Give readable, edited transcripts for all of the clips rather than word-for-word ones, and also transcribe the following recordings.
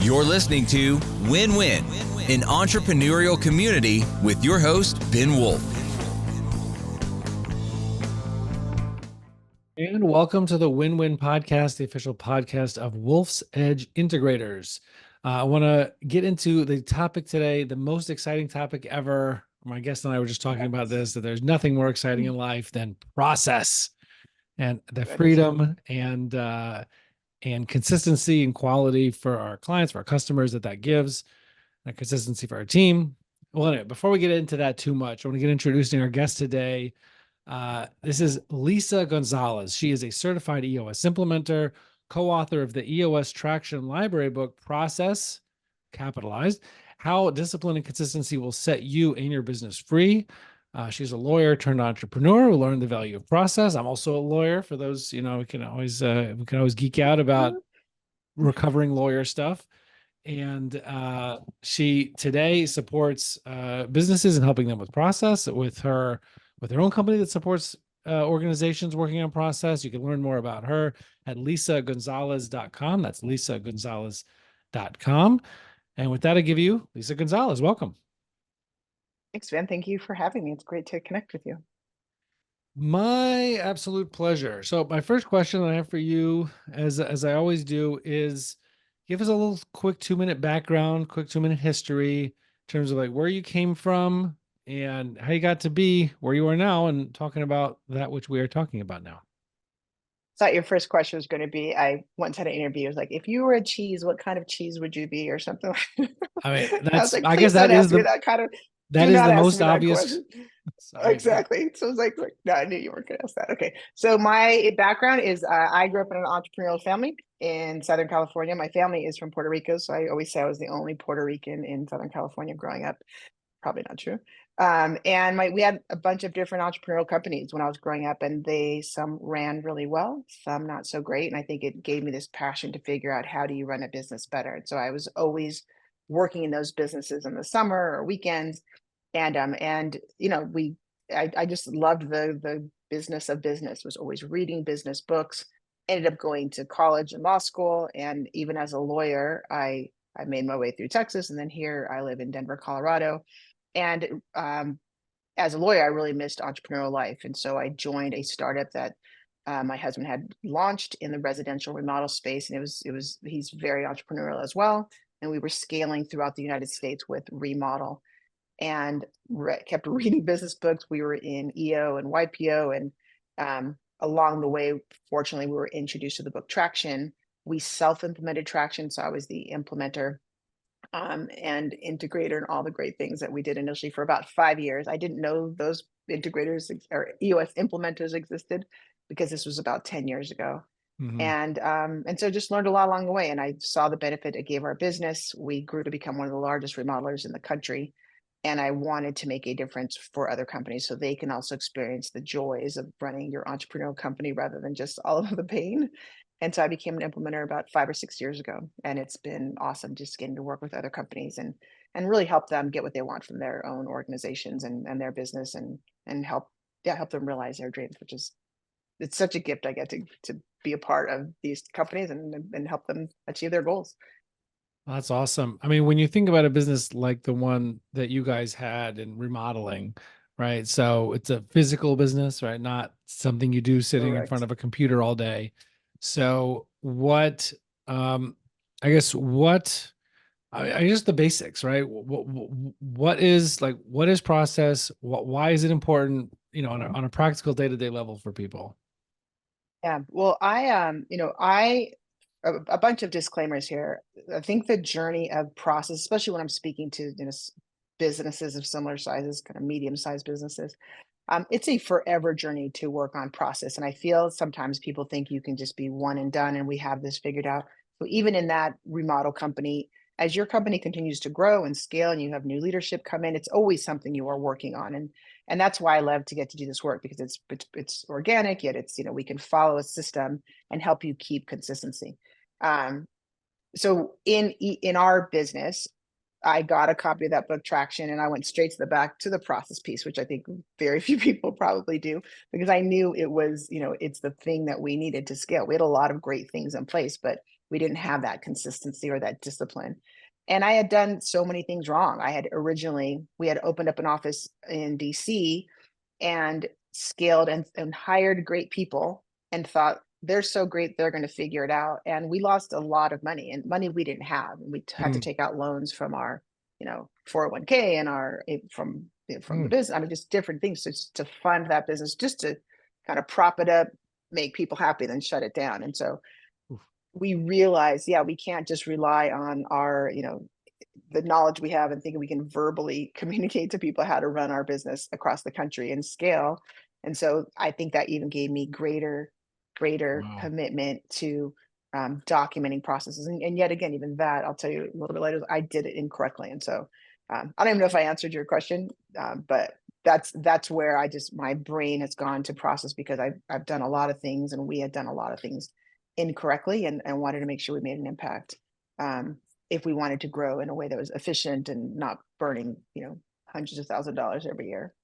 You're listening to Win-Win, an entrepreneurial community with your host, Ben Wolf. And welcome to the Win-Win Podcast, the official podcast of Wolf's Edge Integrators. I want to get into the topic today, the most exciting topic ever. My guest and I were just talking about this, that there's nothing more exciting in life than process and the freedom and consistency and quality for our clients, for our customers that gives, and consistency for our team. Well, anyway, before we get into that too much, I want to get introducing our guest today. This is Lisa Gonzalez. She is a certified EOS implementer, co-author of the EOS Traction Library book, Process, capitalized, How Discipline and Consistency Will Set You and Your Business Free. She's a lawyer turned entrepreneur who learned the value of process. I'm also a lawyer. For those, we can always geek out about recovering lawyer stuff. And she today supports businesses and helping them with process with her own company that supports organizations working on process. You can learn more about her at lisagonzalez.com. That's lisagonzalez.com. And with that, I give you Lisa Gonzalez. Welcome. Thanks, Ben. Thank you for having me. It's great to connect with you. My absolute pleasure. So my first question I have for you, as I always do, is give us a little quick 2-minute background, quick 2-minute history in terms of like where you came from and how you got to be where you are now, and talking about that which we are talking about now. Thought your first question was going to be, I once had an interview. It was like, if you were a cheese, what kind of cheese would you be, or something like that. I mean, I guess that is that kind of. That is the most obvious. Exactly. So I was like, no, I knew you weren't going to ask that. Okay. So my background is I grew up in an entrepreneurial family in Southern California. My family is from Puerto Rico. So I always say I was the only Puerto Rican in Southern California growing up. Probably not true. And we had a bunch of different entrepreneurial companies when I was growing up, and some ran really well, some not so great. And I think it gave me this passion to figure out, how do you run a business better? And so I was always working in those businesses in the summer or weekends. And I just loved the business of business, was always reading business books, ended up going to college and law school. And even as a lawyer, I made my way through Texas, and then here I live in Denver, Colorado. And as a lawyer, I really missed entrepreneurial life. And so I joined a startup that my husband had launched in the residential remodel space. And he's very entrepreneurial as well. And we were scaling throughout the United States with remodel, and kept reading business books. We were in EO and YPO. And along the way, fortunately, we were introduced to the book Traction. We self-implemented Traction. So I was the implementer and integrator and all the great things that we did initially for about 5 years. I didn't know those integrators or EOS implementers existed, because this was about 10 years ago. Mm-hmm. And so just learned a lot along the way. And I saw the benefit it gave our business. We grew to become one of the largest remodelers in the country. And I wanted to make a difference for other companies so they can also experience the joys of running your entrepreneurial company rather than just all of the pain. And so I became an implementer about 5 or 6 years ago. And it's been awesome just getting to work with other companies and really help them get what they want from their own organizations and their business, and help them realize their dreams, which is, it's such a gift I get to be a part of these companies and help them achieve their goals. That's awesome. I mean, when you think about a business like the one that you guys had in remodeling, right? So it's a physical business, right? Not something you do sitting in front of a computer all day. So I guess the basics, right? What is process? Why is it important, on a practical day-to-day level for people? Yeah. Well, a bunch of disclaimers here. I think the journey of process, especially when I'm speaking to businesses of similar sizes, kind of medium-sized businesses, it's a forever journey to work on process. And I feel sometimes people think you can just be one and done and we have this figured out. So even in that remodel company, as your company continues to grow and scale and you have new leadership come in, it's always something you are working on. And that's why I love to get to do this work, because it's organic, yet it's, we can follow a system and help you keep consistency. So in our business, I got a copy of that book Traction, and I went straight to the back to the process piece, which I think very few people probably do, because I knew it was, it's the thing that we needed to scale. We had a lot of great things in place, but We didn't have that consistency or that discipline. And I had done so many things wrong. We had opened up an office in DC and scaled and hired great people and thought they're so great, they're going to figure it out. And we lost a lot of money, and money we didn't have. And we had to Mm, take out loans from our, 401k and from the mm. business. I mean, just different things to fund that business, just to kind of prop it up, make people happy, then shut it down. And so Oof. we realized, yeah, we can't just rely on our, the knowledge we have and think we can verbally communicate to people how to run our business across the country and scale. And so I think that even gave me greater Wow. commitment to documenting processes. And yet again, even that, I'll tell you a little bit later, I did it incorrectly. And so I don't even know if I answered your question, but that's where my brain has gone to process, because I've done a lot of things, and we had done a lot of things incorrectly, and wanted to make sure we made an impact. If we wanted to grow in a way that was efficient and not burning, hundreds of $1,000s every year.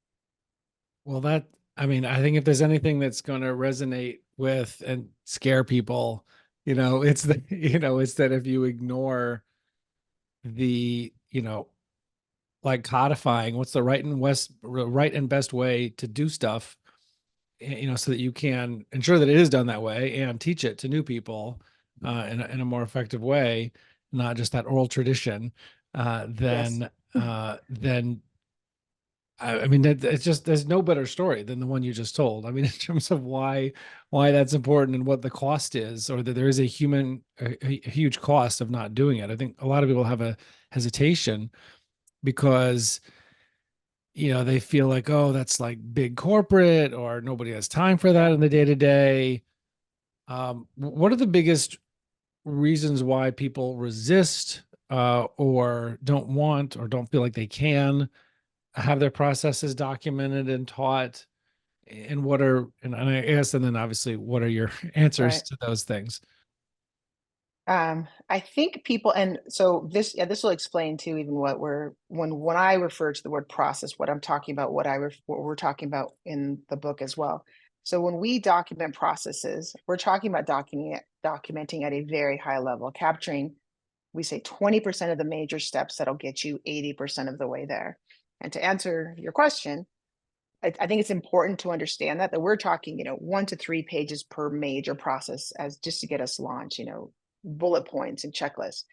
Well, I mean, I think if there's anything that's going to resonate with and scare people, it's it's that if you ignore the, like codifying what's the right and best way to do stuff, so that you can ensure that it is done that way and teach it to new people in a more effective way, not just that oral tradition, Yes. then I mean, it's just, there's no better story than the one you just told. I mean, in terms of why that's important and what the cost is, or that there is a huge cost of not doing it. I think a lot of people have a hesitation because, they feel like, oh, that's like big corporate, or nobody has time for that Yeah. in the day to day. What are the biggest reasons why people resist, or don't want, or don't feel like they can have their processes documented and taught? And I guess, and then obviously, what are your answers Right. to those things? I think people, and so this will explain too, even when I refer to the word process, what I'm talking about, what we're talking about in the book as well. So when we document processes, we're talking about documenting at a very high level, capturing, we say 20% of the major steps that'll get you 80% of the way there. And to answer your question, I think it's important to understand that we're talking, 1 to 3 pages per major process, as just to get us launched, bullet points and checklists.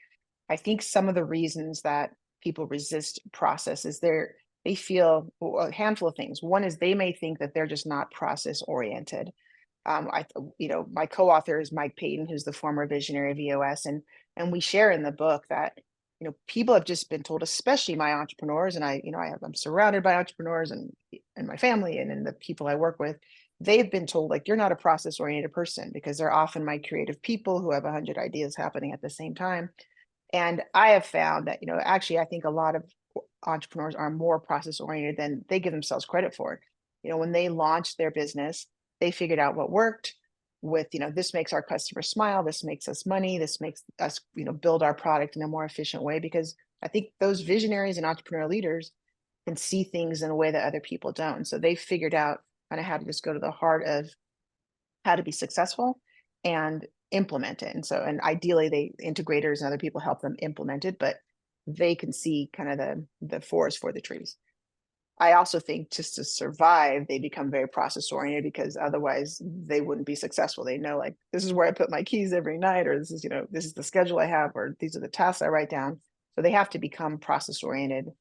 I think some of the reasons that people resist process is they feel, well, a handful of things. One is they may think that they're just not process oriented. My co-author is Mike Payton, who's the former visionary of EOS, and we share in the book that people have just been told, especially my entrepreneurs, and I'm surrounded by entrepreneurs and my family and in the people I work with. They've been told, like, you're not a process oriented person, because they're often my creative people who have 100 ideas happening at the same time. And I have found that, actually, I think a lot of entrepreneurs are more process oriented than they give themselves credit for. When they launched their business, they figured out what worked with, this makes our customers smile, this makes us money, this makes us, build our product in a more efficient way. Because I think those visionaries and entrepreneurial leaders can see things in a way that other people don't. So they figured out kind of how to just go to the heart of how to be successful and implement it. And ideally they integrators and other people help them implement it, but they can see kind of the forest for the trees. I also think just to survive, they become very process oriented, because otherwise they wouldn't be successful. They know, like, this is where I put my keys every night, or this is the schedule I have, or these are the tasks I write down. So they have to become process oriented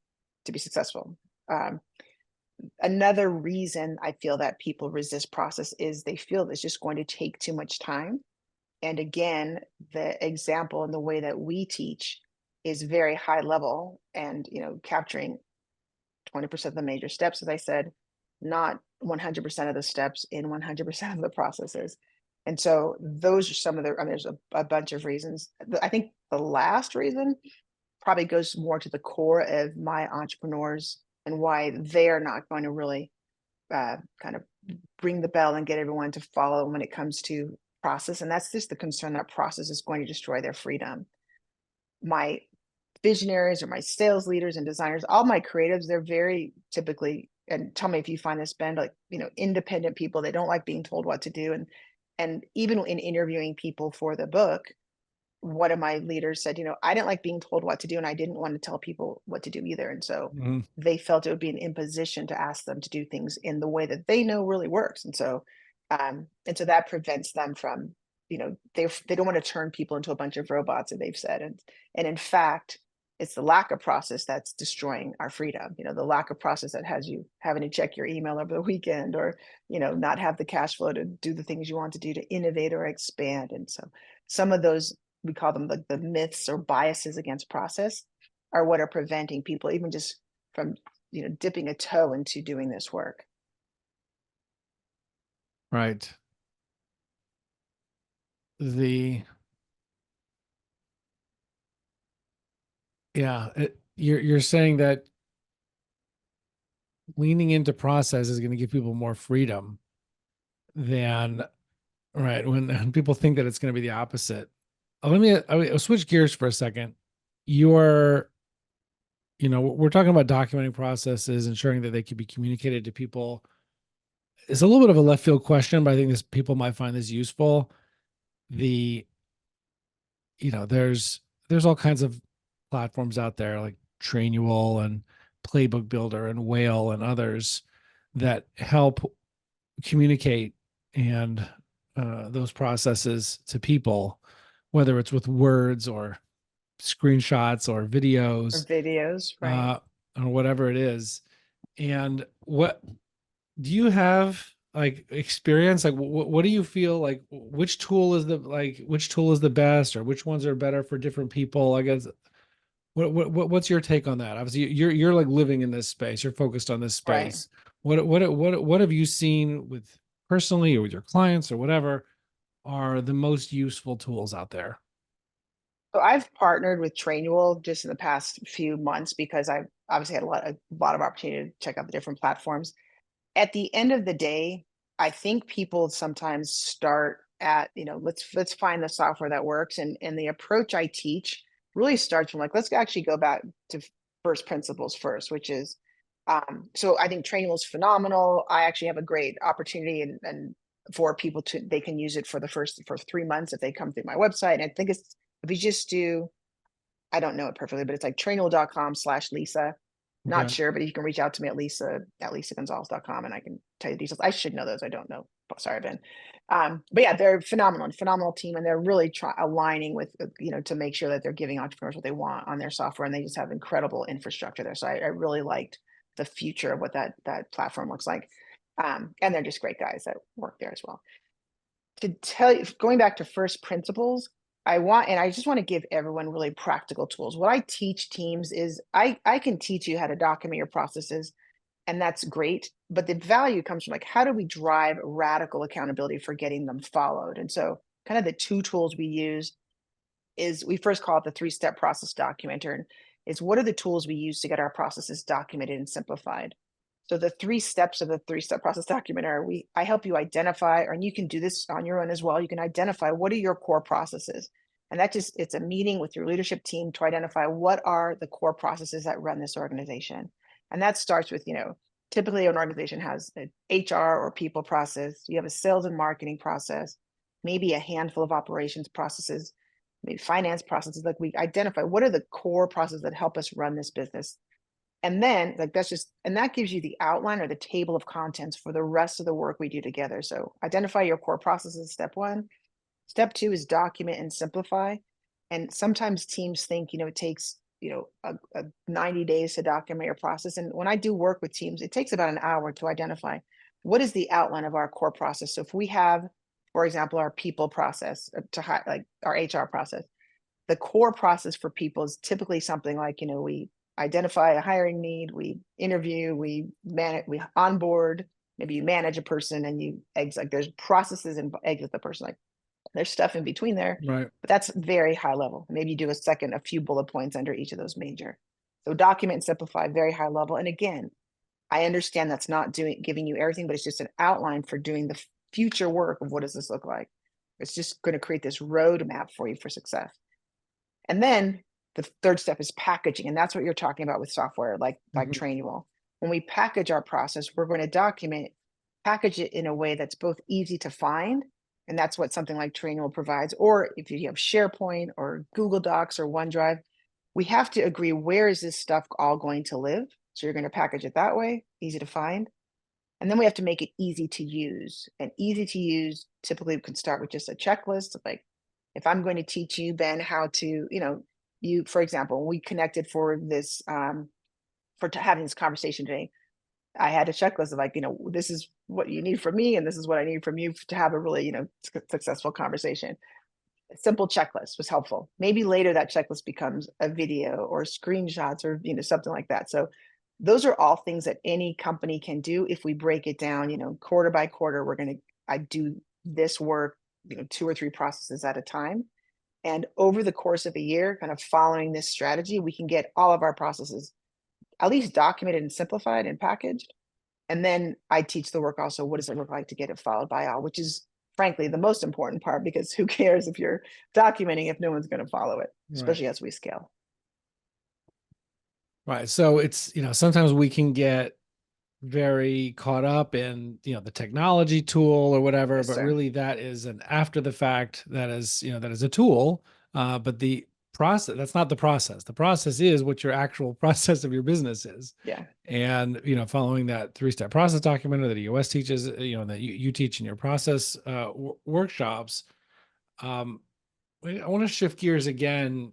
to be successful. Another reason I feel that people resist process is they feel it's just going to take too much time. And again, the example and the way that we teach is very high level, and capturing 20% of the major steps, as I said, not 100% of the steps in 100% of the processes. And so those are some of the, I mean, there's a bunch of reasons. I think the last reason probably goes more to the core of my entrepreneurs and why they are not going to really kind of ring the bell and get everyone to follow when it comes to process. And that's just the concern that process is going to destroy their freedom. My visionaries or my sales leaders and designers, all my creatives, they're very typically, and tell me if you find this, Ben, like, independent people. They don't like being told what to do. And even in interviewing people for the book, one of my leaders said, I didn't like being told what to do, and I didn't want to tell people what to do either. And so Mhm. they felt it would be an imposition to ask them to do things in the way that they know really works. And so that prevents them from, they don't want to turn people into a bunch of robots, that they've said. And in fact, it's the lack of process that's destroying our freedom. The lack of process that has you having to check your email over the weekend, or, not have the cash flow to do the things you want to do to innovate or expand. And so some of those, we call them the myths or biases against process, are what are preventing people even just from, dipping a toe into doing this work. Right. You're saying that leaning into process is going to give people more freedom than, right, when people think that it's going to be the opposite. I'll switch gears for a second. We're talking about documenting processes, ensuring that they can be communicated to people. It's a little bit of a left field question, but I think people might find this useful. There's all kinds of platforms out there like Trainual and Playbook Builder and Whale and others that help communicate and those processes to people, whether it's with words or screenshots or Or videos, videos, right? or whatever it is. And what do you have like experience? Like, what do you feel like? Which tool is the best, or which ones are better for different people? I guess. What's your take on that? Obviously, you're like living in this space. You're focused on this Right. space. What have you seen with personally or with your clients or whatever are the most useful tools out there? So I've partnered with Trainual just in the past few months because I've obviously had a lot of opportunity to check out the different platforms. At the end of the day, I think people sometimes start at, let's find the software that works. And the approach I teach really starts from like, let's actually go back to first principles first, which is, so I think training was phenomenal. I actually have a great opportunity, and for people they can use it for 3 months if they come through my website. And I think if you just do, I don't know it perfectly, but it's like trainable.com/Lisa. Not Okay. sure, but you can reach out to me at Lisa@lisagonzalez.com, and I can tell you details. I should know those. I don't know. Sorry, Ben. But yeah, they're phenomenal team, and they're really aligning with, to make sure that they're giving entrepreneurs what they want on their software, and they just have incredible infrastructure there. So I really liked the future of what that platform looks like. And they're just great guys that work there as well. To tell you, going back to first principles, I just want to give everyone really practical tools. What I teach teams is I can teach you how to document your processes, and that's great. But the value comes from like, how do we drive radical accountability for getting them followed? And so kind of the two tools we use is, we first call it the 3-step process documenter. And is, what are the tools we use to get our processes documented and simplified? So the 3 steps of the 3-step process document are, I help you identify, and you can do this on your own as well. You can identify what are your core processes. And it's a meeting with your leadership team to identify what are the core processes that run this organization. And that starts with, typically an organization has an HR or people process. You have a sales and marketing process, maybe a handful of operations processes, maybe finance processes. Like, we identify what are the core processes that help us run this business. And then that gives you the outline or the table of contents for the rest of the work we do together. So identify your core processes, step 1. Step 2 is document and simplify. And sometimes teams think, it takes, a 90 days to document your process. And when I do work with teams, it takes about an hour to identify what is the outline of our core process. So if we have, for example, our people process like our HR process, the core process for people is typically something like, we identify a hiring need, we interview, we manage, we onboard, maybe you manage a person, and you exit. Like, there's processes and exit the person. Like, there's stuff in between there, Right. but that's very high level. Maybe you do a few bullet points under each of those major. So document and simplify, very high level. And again, I understand that's not giving you everything, but it's just an outline for doing the future work of what does this look like. It's just going to create this roadmap for you for success. And then the third step is packaging. And that's what you're talking about with software like Trainual. When we package our process, we're going to package it in a way that's both easy to find And that's what something like Trainual provides. Or if you have SharePoint or Google Docs or OneDrive, we have to agree, where is this stuff all going to live? So you're going to package it that way, easy to find. And then we have to make it easy to use. And easy to use typically can start with just a checklist of like, if I'm going to teach you, Ben, how to, you, for example, we connected for this, having this conversation today. I had a checklist of like, this is what you need from me, and this is what I need from you to have a really, successful conversation. A simple checklist was helpful. Maybe later that checklist becomes a video or screenshots or, something like that. So those are all things that any company can do. If we break it down, quarter by quarter, I do this work, 2 or 3 processes at a time. And over the course of a year, kind of following this strategy, we can get all of our processes at least documented and simplified and packaged. And then I teach the work also, what does it look like to get it followed by all, which is frankly the most important part, because who cares if you're documenting if no one's going to follow it, especially as we scale. Right. So it's, sometimes we can get very caught up in, the technology tool or whatever, Yes, but sir. really that is an after the fact, that is a tool. But the process, that's not the process. The process is what your actual process of your business is. Yeah. And, following that 3-step process document that EOS teaches, that you teach in your process workshops. I want to shift gears again,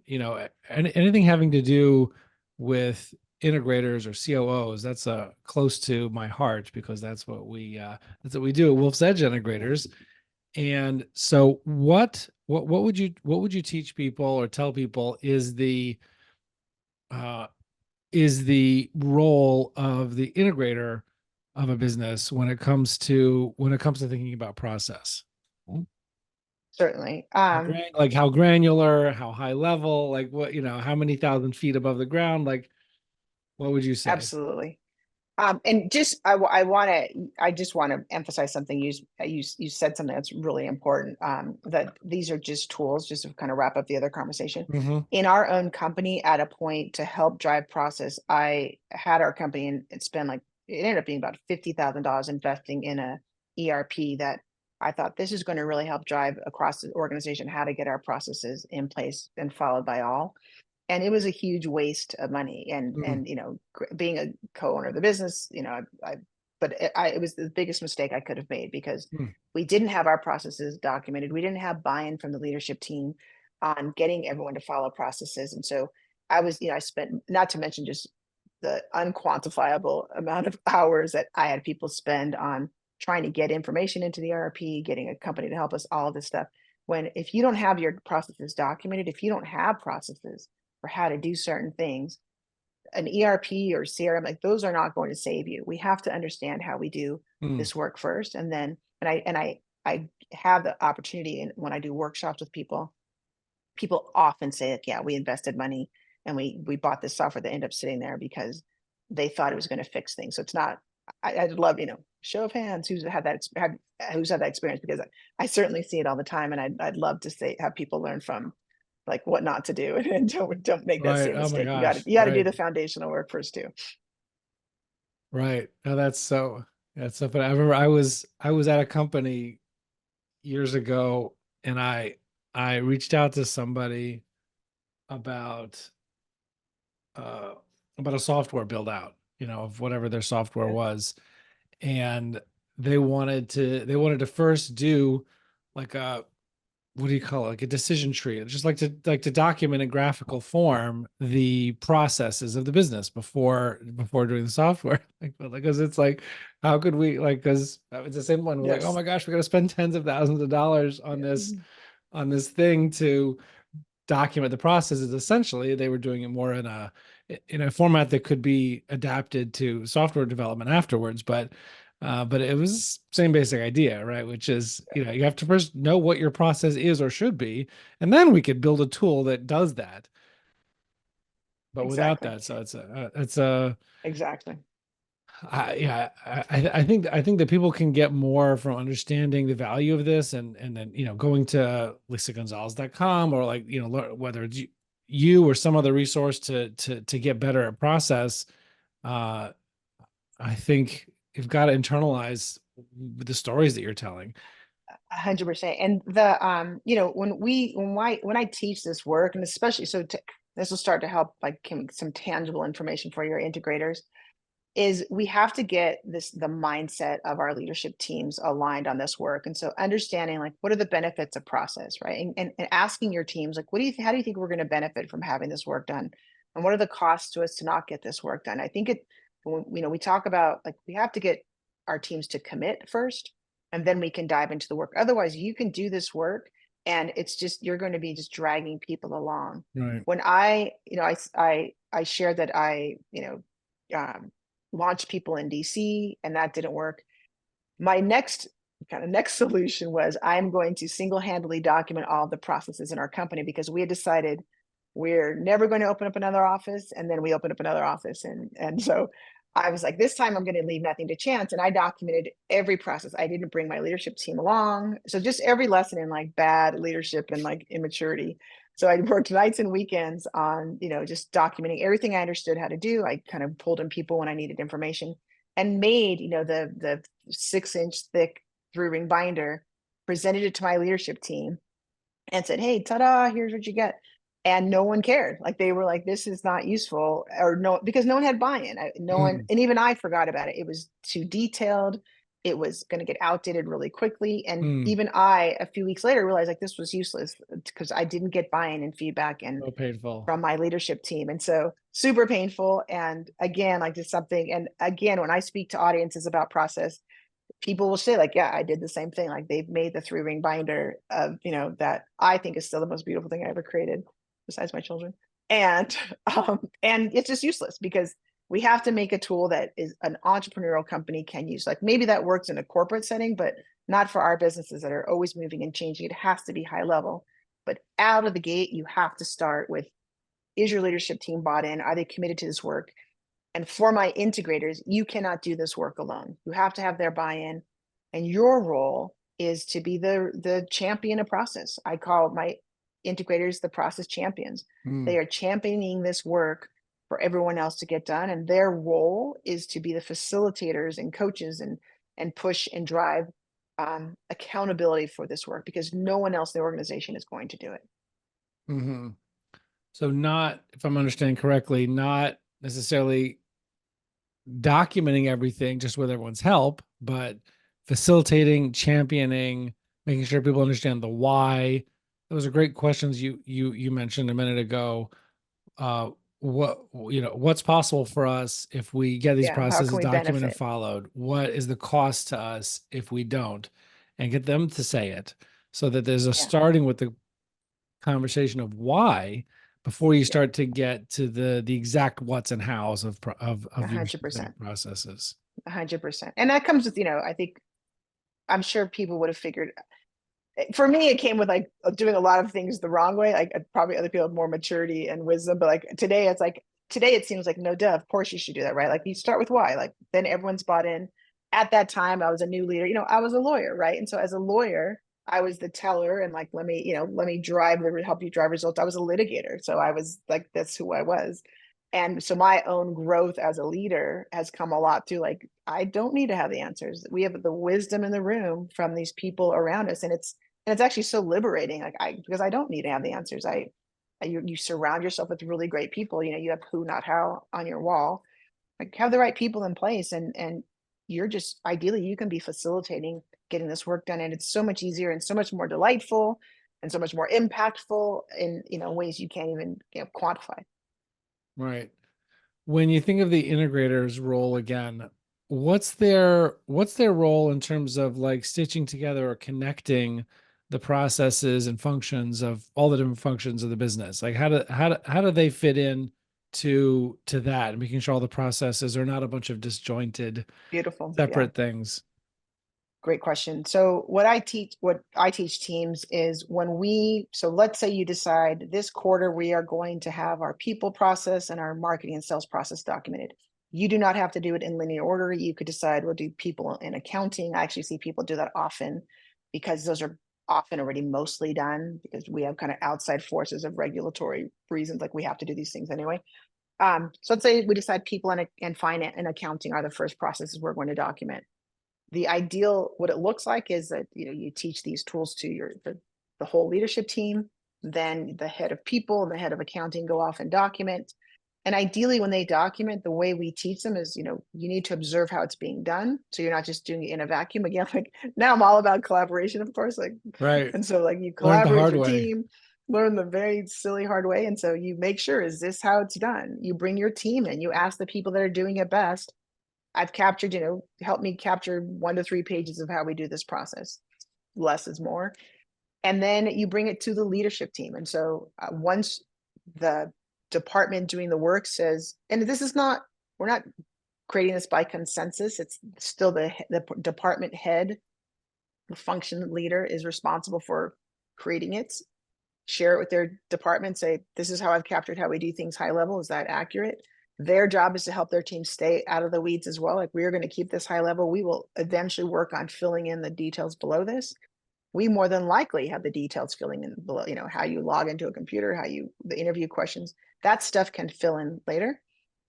anything having to do with integrators or COOs. That's close to my heart, because that's what we do at Wolf's Edge Integrators. And so what would you teach people or tell people is the role of the integrator of a business when it comes to thinking about process? Certainly. Like how granular, how high level, like what, how many thousand feet above the ground, like what would you say? Absolutely. And just I just want to emphasize something. You said something that's really important. That these are just tools, just to kind of wrap up the other conversation. Mm-hmm. In our own company, at a point to help drive process, I had our company and spend it ended up being about $50,000 investing in a ERP that I thought, this is going to really help drive across the organization how to get our processes in place and followed by all. And it was a huge waste of money. And being a co-owner of the business, it was the biggest mistake I could have made, because we didn't have our processes documented. We didn't have buy-in from the leadership team on getting everyone to follow processes. And so I spent, not to mention just the unquantifiable amount of hours that I had people spend on trying to get information into the ERP, getting a company to help us, all of this stuff. If you don't have your processes documented, if you don't have processes for how to do certain things, an ERP or CRM, like those are not going to save you. We have to understand how we do this work first. And then, I have the opportunity, and when I do workshops with people often say that, yeah, we invested money and we bought this software that ended up sitting there because they thought it was going to fix things. So it's not, I'd love, show of hands who's had that experience, because I certainly see it all the time. And I'd love to have people learn from like what not to do, and don't make that same mistake. You got to do the foundational work first too. Right. No, that's so funny. I remember I was at a company years ago, and I reached out to somebody about a software build out, of whatever their software was. And they wanted to first do like what do you call it? Like a decision tree, just like to document in graphical form the processes of the business before doing the software. Because it's like, how could we, because it's the same one. We're like, oh my gosh, we got to spend tens of thousands of dollars on this thing to document the processes. Essentially, they were doing it more in a format that could be adapted to software development afterwards, but it was same basic idea, right? Which is, you have to first know what your process is or should be, and then we could build a tool that does that. But without that, so it's exactly. I think that people can get more from understanding the value of this, and then going to lisagonzalez.com, or whether it's you or some other resource to get better at process. I think you've got to internalize the stories that you're telling. 100%. And when I teach this work, and especially, this will start to help like some tangible information for your integrators, is we have to get the mindset of our leadership teams aligned on this work. And so understanding like, what are the benefits of process, right? And asking your teams, like, how do you think we're going to benefit from having this work done? And what are the costs to us to not get this work done? I think we talk about like, we have to get our teams to commit first, and then we can dive into the work. Otherwise, you can do this work and you're going to be just dragging people along. Right. When I shared that launched people in DC and that didn't work. My next solution was I'm going to single-handedly document all the processes in our company, because we had decided we're never going to open up another office. And then we opened up another office. And so I was like, this time I'm going to leave nothing to chance. And I documented every process. I didn't bring my leadership team along. So just every lesson in like bad leadership and like immaturity. So I worked nights and weekends on, just documenting everything I understood how to do. I kind of pulled in people when I needed information, and made, the 6-inch thick 3-ring binder, presented it to my leadership team and said, hey, ta-da, here's what you get. And no one cared. Like they were like, this is not useful, or no, because no one had buy-in. No one, and even I forgot about it. It was too detailed. It was going to get outdated really quickly. And even I, a few weeks later, realized like this was useless because I didn't get buy-in and feedback and So painful from my leadership team. And so super painful. And again, like just something, and again, when I speak to audiences about process, people will say like, yeah, I did the same thing. Like they've made the 3-ring binder of, that I think is still the most beautiful thing I ever created besides my children. And it's just useless, because we have to make a tool that is an entrepreneurial company can use. Like maybe that works in a corporate setting, but not for our businesses that are always moving and changing. It has to be high level. But out of the gate, you have to start with, is your leadership team bought in? Are they committed to this work? And for my integrators, you cannot do this work alone. You have to have their buy-in. And your role is to be the champion of process. I call my integrators the process champions. They are championing this work for everyone else to get done. And their role is to be the facilitators and coaches and push and drive accountability for this work, because no one else in the organization is going to do it. Mm-hmm. So not, if I'm understanding correctly, not necessarily documenting everything just with everyone's help, but facilitating, championing, making sure people understand the why. Those are great questions you mentioned a minute ago. What's possible for us if we get these processes documented and followed? What is the cost to us if we don't? And get them to say it, so that there's a starting with the conversation of why before you start to get to the exact what's and hows of your 100% processes. 100%. And that comes with, I'm sure people would have figured. For me, it came with like doing a lot of things the wrong way. Like probably other people have more maturity and wisdom, but like today it seems like, no, duh, of course you should do that, right? Like you start with why, like then everyone's bought in. At that time, I was a new leader, I was a lawyer, right? And so as a lawyer, I was the teller and like, let me help you drive results. I was a litigator. So I was like, that's who I was. And so my own growth as a leader has come a lot through like, I don't need to have the answers. We have the wisdom in the room from these people around us. And it's actually so liberating. Like because I don't need to have the answers. You surround yourself with really great people. You have who, not how on your wall. Like have the right people in place, and you're just ideally you can be facilitating getting this work done. And it's so much easier and so much more delightful and so much more impactful in ways you can't even quantify. Right. When you think of the integrator's role again, what's their role in terms of like stitching together or connecting the processes and functions of all the different functions of the business? Like how do they fit in to that, and making sure all the processes are not a bunch of disjointed, beautiful, separate things? Great question. So what I teach teams is so let's say you decide this quarter, we are going to have our people process and our marketing and sales process documented. You do not have to do it in linear order. You could decide we'll do people in accounting. I actually see people do that often, because those are often already mostly done, because we have kind of outside forces of regulatory reasons. Like we have to do these things anyway. So let's say we decide people and finance and accounting are the first processes we're going to document. the ideal, what it looks like is that, you teach these tools to the whole leadership team, then the head of people and the head of accounting go off and document. And ideally, when they document, the way we teach them is, you need to observe how it's being done. So you're not just doing it in a vacuum. Again, like now I'm all about collaboration, of course. Like, Right. and so like you Learn the collaborate hard with your way. team, learn the very silly hard way. And so you make sure, is this how it's done? You bring your team in, you ask the people that are doing it best. I've captured, help me capture 1 to 3 pages of how we do this process. Less is more. And then you bring it to the leadership team. And so once the department doing the work says, and we're not creating this by consensus, it's still the department head, the function leader is responsible for creating it, share it with their department, say, this is how I've captured how we do things high level. Is that accurate? Their job is to help their team stay out of the weeds as well. Like, we are going to keep this high level. We will eventually work on filling in the details below this. We more than likely have the details filling in below, how you log into a computer, the interview questions, that stuff can fill in later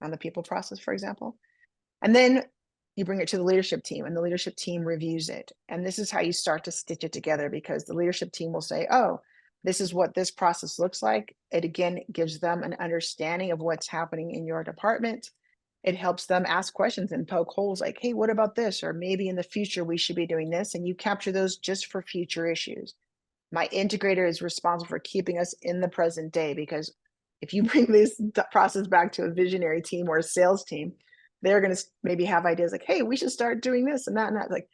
on the people process, for example. And then you bring it to the leadership team, and the leadership team reviews it. And this is how you start to stitch it together, because the leadership team will say, oh, this is what this process looks like. It again gives them an understanding of what's happening in your department. It helps them ask questions and poke holes like, hey, what about this? Or maybe in the future we should be doing this. And you capture those just for future issues. My integrator is responsible for keeping us in the present day, because if you bring this process back to a visionary team or a sales team, they're going to maybe have ideas like, hey, we should start doing this and that and that. Like,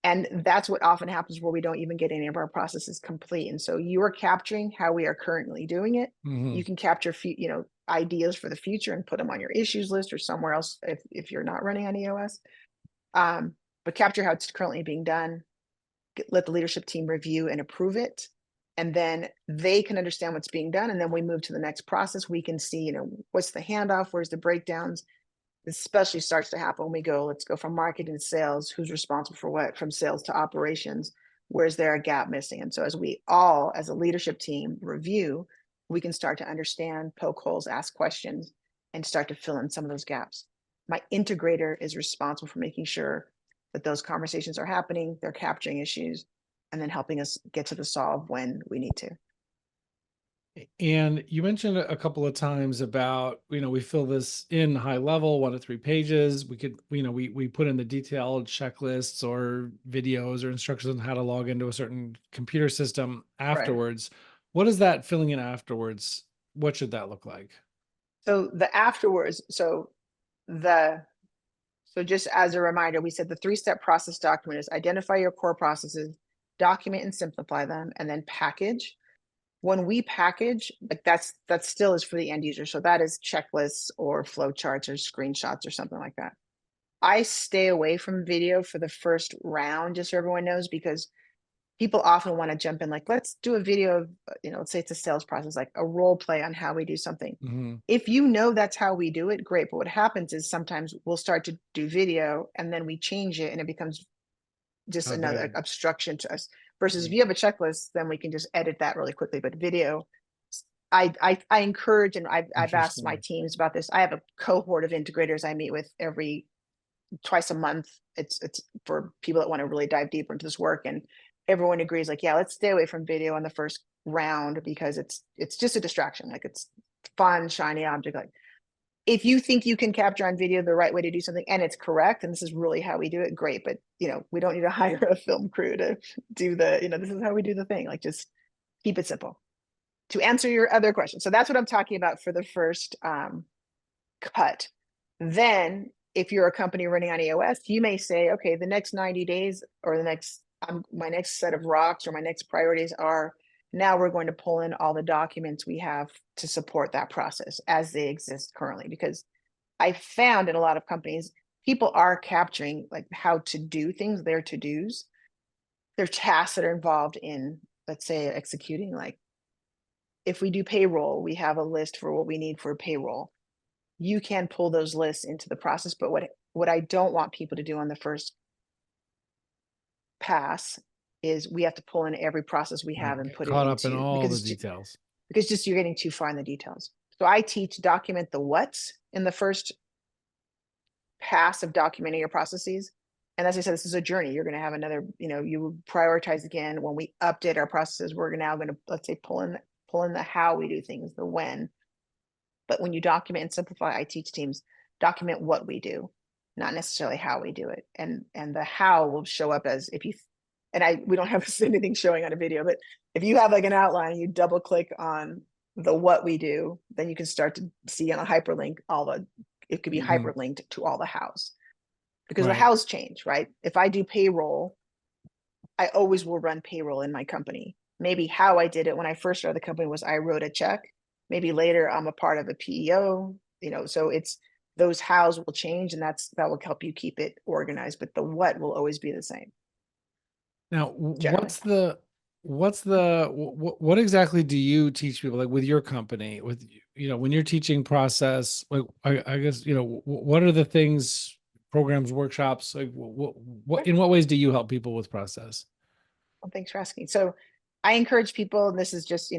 and that's what often happens, where we don't even get any of our processes complete. And so you are capturing how we are currently doing it. Mhm. You can capture, ideas for the future and put them on your issues list or somewhere else if you're not running on EOS. But capture how it's currently being done. Let the leadership team review and approve it. And then they can understand what's being done. And then we move to the next process. We can see, what's the handoff? Where's the breakdowns? Especially starts to happen when we go, let's go from marketing to sales, who's responsible for what, from sales to operations, where's there a gap missing? And so as we all, as a leadership team, review, we can start to understand, poke holes, ask questions, and start to fill in some of those gaps. My integrator is responsible for making sure that those conversations are happening, they're capturing issues, and then helping us get to the solve when we need to. And you mentioned a couple of times about, we fill this in high level, 1 to 3 pages. We could, we put in the detailed checklists or videos or instructions on how to log into a certain computer system afterwards. Right. What is that filling in afterwards? What should that look like? So the afterwards, so just as a reminder, we said the 3-step process document is identify your core processes, document and simplify them, and then package. When we package, like that still is for the end user. So that is checklists or flowcharts or screenshots or something like that. I stay away from video for the first round, just so everyone knows, because people often want to jump in, like, let's do a video of, let's say it's a sales process, like a role play on how we do something. Mm-hmm. If that's how we do it, great. But what happens is sometimes we'll start to do video and then we change it and it becomes just another obstruction to us. Versus if you have a checklist, then we can just edit that really quickly. But video, I encourage, and I've asked my teams about this. I have a cohort of integrators I meet with twice a month. It's for people that want to really dive deeper into this work, and everyone agrees, like, yeah, let's stay away from video on the first round, because it's just a distraction. Like, it's fun, shiny object. Like, if you think you can capture on video the right way to do something and it's correct, and this is really how we do it, great. But, we don't need to hire a film crew to do this is how we do the thing. Like, just keep it simple. To answer your other question. So that's what I'm talking about for the first cut. Then if you're a company running on EOS, you may say, okay, the next 90 days or my next set of rocks or my next priorities are, now we're going to pull in all the documents we have to support that process as they exist currently. Because I found in a lot of companies, people are capturing like how to do things, their to-dos, their tasks that are involved in, let's say, executing. Like, if we do payroll, we have a list for what we need for payroll. You can pull those lists into the process. But what I don't want people to do on the first pass is we have to pull in every process we have and put it caught into, up in all the details, because just you're getting too far in the details. So I teach document the what's in the first pass of documenting your processes, And as I said, this is a journey. You're going to have another, you prioritize again. When we update our processes, we're now going to, let's say, pull in the how we do things, the when. But when you document and simplify, I teach teams, document what we do, not necessarily how we do it. And the how will show up as we don't have anything showing on a video, but if you have like an outline, you double click on the what we do, then you can start to see on a hyperlink it could be hyperlinked to all the hows. Because the hows change, right? If I do payroll, I always will run payroll in my company. Maybe how I did it when I first started the company was I wrote a check. Maybe later I'm a part of a PEO, so it's those hows will change, and that will help you keep it organized, but the what will always be the same. Now, Generally. what exactly do you teach people, like with your company, with, when you're teaching process, like, I guess, what are the things, programs, workshops, like in what ways do you help people with process? Well, thanks for asking. So I encourage people, and this is just,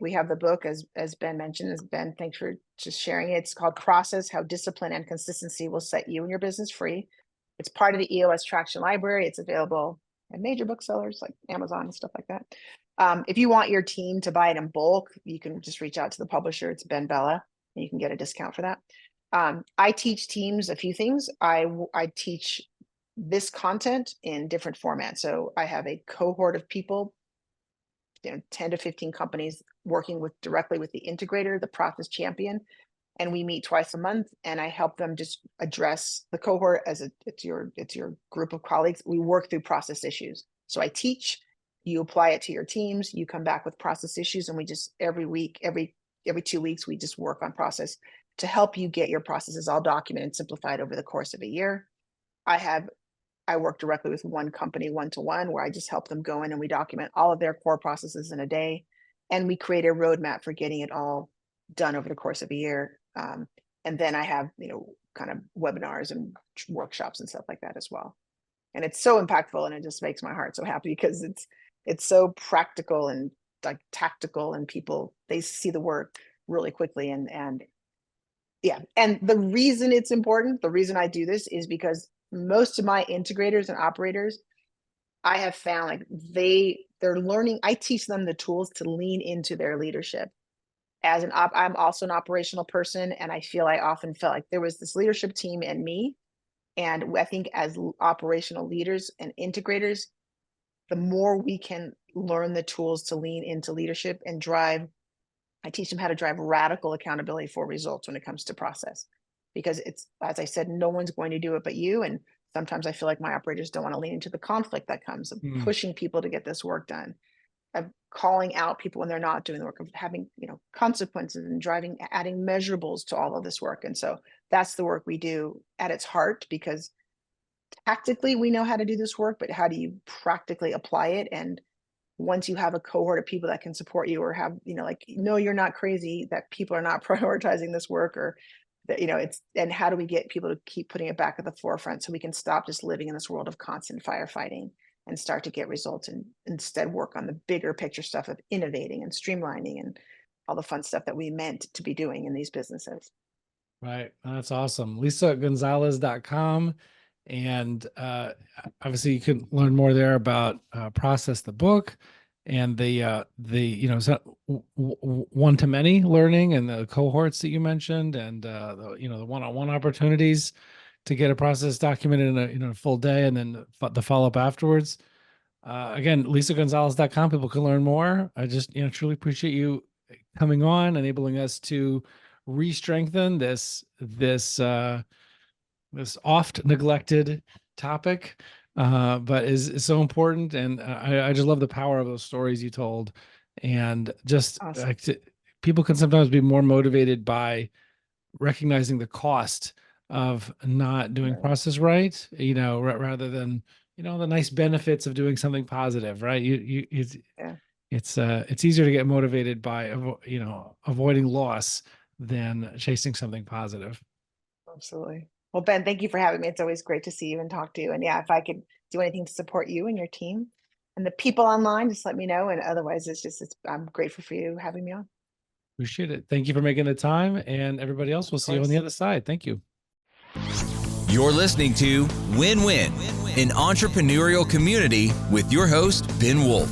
we have the book as Ben mentioned. Ben, thanks for just sharing it. It's called Process: How Discipline and Consistency Will Set You and Your Business Free. It's part of the EOS Traction Library. It's available at major booksellers like Amazon and stuff like that. If you want your team to buy it in bulk, you can just reach out to the publisher. It's Ben Bella, and you can get a discount for that. I teach teams a few things. I teach this content in different formats. So I have a cohort of people, 10 to 15 companies working directly with the integrator, the process champion. And we meet twice a month, and I help them just address the cohort as it's your group of colleagues. We work through process issues. So I teach, you apply it to your teams, you come back with process issues, and we just every week, every 2 weeks, we just work on process to help you get your processes all documented and simplified over the course of a year. I work directly with one company one-to-one, where I just help them go in and we document all of their core processes in a day. And we create a roadmap for getting it all done over the course of a year. And then I have, kind of webinars and workshops and stuff like that as well. And it's so impactful, and it just makes my heart so happy because it's so practical and like tactical, and people, they see the work really quickly. And yeah. And the reason it's important, the reason I do this is because most of my integrators and operators, I have found like they're learning. I teach them the tools to lean into their leadership. I'm also an operational person, and I often felt like there was this leadership team in me. And I think as operational leaders and integrators, the more we can learn the tools to lean into leadership and I teach them how to drive radical accountability for results when it comes to process. Because it's, as I said, no one's going to do it but you. And sometimes I feel like my operators don't want to lean into the conflict that comes of pushing people to get this work done, of calling out people when they're not doing the work, of having, consequences and adding measurables to all of this work. And so that's the work we do at its heart, because tactically we know how to do this work, but how do you practically apply it? And once you have a cohort of people that can support you, or have, you're not crazy, that people are not prioritizing this work, or that, and how do we get people to keep putting it back at the forefront so we can stop just living in this world of constant firefighting and start to get results, and instead work on the bigger picture stuff of innovating and streamlining and all the fun stuff that we meant to be doing in these businesses. Right. That's awesome. LisaGonzalez.com. And obviously you can learn more there about Process, the book, and the one-to-many learning and the cohorts that you mentioned, and the one-on-one opportunities to get a process documented in a full day, and then the follow-up afterwards. Again, LisaGonzalez.com. People can learn more. I just truly appreciate you coming on, enabling us to re-strengthen this oft neglected topic, but is so important. And I just love the power of those stories you told. And just Awesome. People can sometimes be more motivated by recognizing the cost of not doing process right, rather than, the nice benefits of doing something positive, right? It's easier to get motivated by, avoiding loss than chasing something positive. Absolutely. Well, Ben, thank you for having me. It's always great to see you and talk to you. And yeah, if I could do anything to support you and your team and the people online, just let me know. And otherwise, I'm grateful for you having me on. Appreciate it. Thank you for making the time, and everybody else, we'll see you on the other side. Thank you. You're listening to Win Win, an entrepreneurial community with your host, Ben Wolf.